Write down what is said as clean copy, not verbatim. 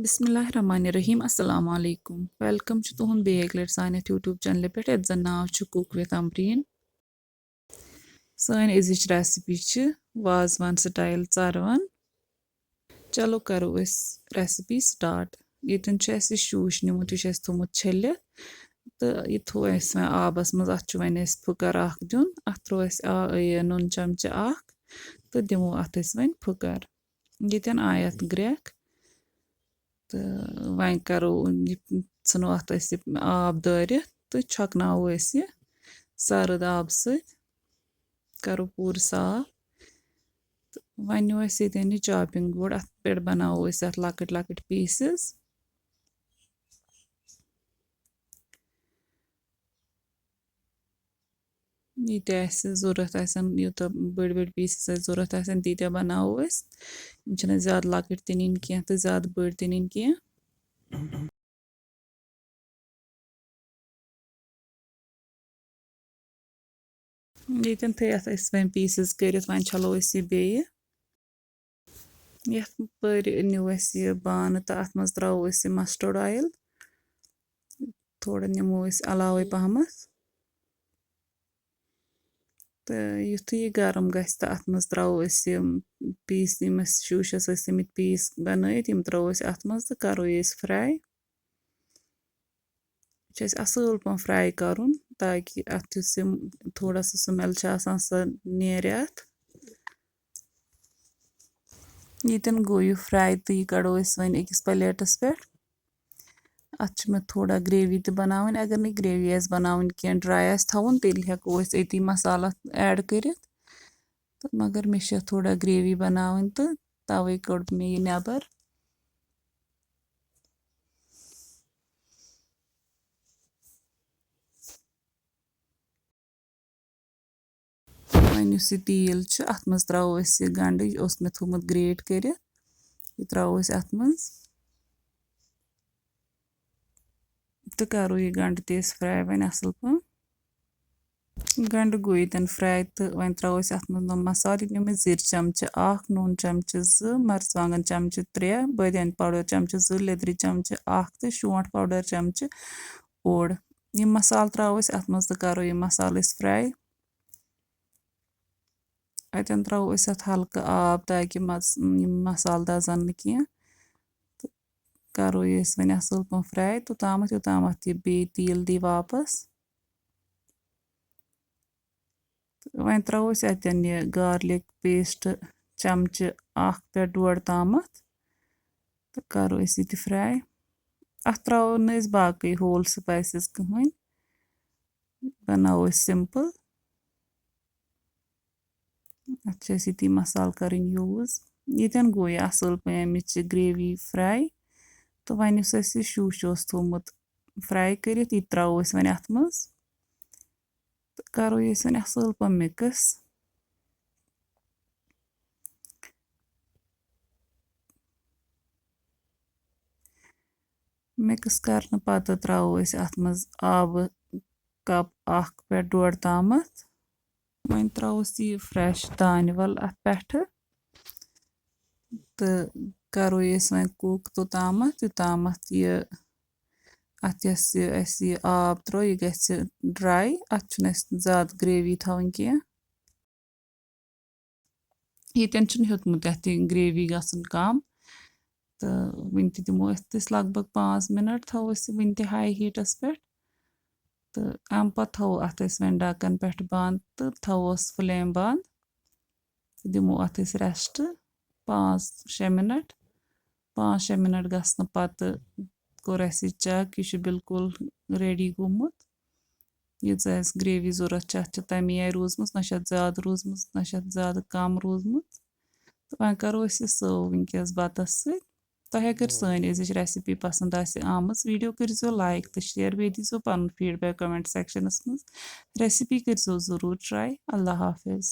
बिस्मिल्लाहिर्रहमानिर्रहीम अस्सलाम वालेकुम वेलकम तुहद बेक लट सान यूट्यूब चैनल पे ये नाव कुक विद अमरीन सान अजिच रेसिपी वाजवान स्टाइल चारवान चलो करो रेसिपी स्टार्ट ये शूश निमुत यह थोमुत छलित तो यह थो आबस मज अत वन फुकर दिन अत त्रो नून चमचा तो दिमो अत वन फुकर ये आय अत ग्रेख तो वन करो नो अत आब दारित तो छकनावो यह सर्द आब करो पूर साफ तो वन नो ये चॉपिंग बोर्ड अत पे बनावो अत लकट लकट पीसेस ये जरूरत यूत बड़ बड़ पीसेस जरूरत तीत बनावो ज्यादा लकट त नीन कह तो ज्यादा बड़ त नीन कह ये वन पीसेस कर वन छलो यह बे पर न्यू यह बान तो अत मज त्रो मस्टर्ड ऑयल थोड़ा नमो अलावे पहमत तो युथ यह गर्म गस तो अत मज त्रो पीस शूशस पीस बनात त्रो अत मज तो करो फ्राई असल पा फ्राई कर ताकि अत थोड़ा सा स्मेल सो नेर अत ये गो यह फ्राई तो यह कड़ो वन अकिस प्लेटस पे अत मे थोड़ा ग्रेवी तो बनावन अगर नहीं ग्रेवी बनावन कह ड्राई थवन तेल हेको अती मसाला ऐड कर तो मगर मे थोड़ा ग्रेवी बनावन तो तवे कड़ मे यह नबर वन तेल अत मज त्रो गंड मे थोमुत ग्रेट कर यह त्रो अत मज तो करो यह गंड ते फ्राई वन असल पा गंड गो ये फ्राई तो वन त्रो अत मज मसाल निम जीर चमचा नून चमचा मरचवांगन चमचा 3 बदियान पाउडर चमचा 2 लेदरि चमचा तो शोंठ पाउडर चमचा ओड यह मसाल त्रो अत मज तो करो यह मसाल फ्राई अतन त्रो अत हल्का आब ताकि मसाल दजन न कह तो करो यह वन असल पा फ्राई तोतामत योतामत यह बे तेल दी वापस वन त्रो अतन यह गार्लिक पेस्ट चमचा पे 1.5 तामत तो करो ये फ्राई अत त्रो न बाकी होल स्पाइसेस कहन बनाओ सिंपल अत मसाल कर यूज ये गो यह असल पे ग्रेवी फ्राई तो वन यह शूश थोमुत फ्राई कर यह त्रो वन अत मज तो करो ये वन असल पा मिक्स मिक्स करने पत त्रो अत मज आब कप पे 1.5 तामत वन त्रोस यह फ्रेश दान वल अत पे तो करो वन कुक तोतामत यह अत आब त्रो यह ग ड्राई अत ज्यादा ग्रेवी थवन कह ये हेतमुत ग्रेवी गसन कम तो वन दिमो लगभग 5 मिनट थो वन हाई हीटस पे तो अम पत थो अत वन ढक्कन पे बंद तो थोस फ्लेम बंद दिमो अत रेस्ट 5-6 मिनट 5-6 मिनट गसन पत कोर चेक यह बिल्कुल रेडी गोमुत यीज ग्रेवी जरूरत अत तमी आय रूजम ना ज्यादा रूजम ना ज्यादा कम रूजमुत तो वन करो सर्व वनकस बतस सह कर सन रेसिपी पसंद आम वीडियो करो लाइक तो शेयर बे दीजो पन फीडबैक कमेंट सेक्शनस मज रेसिपी करो जरूर ट्राई अल्लाह हाफिज।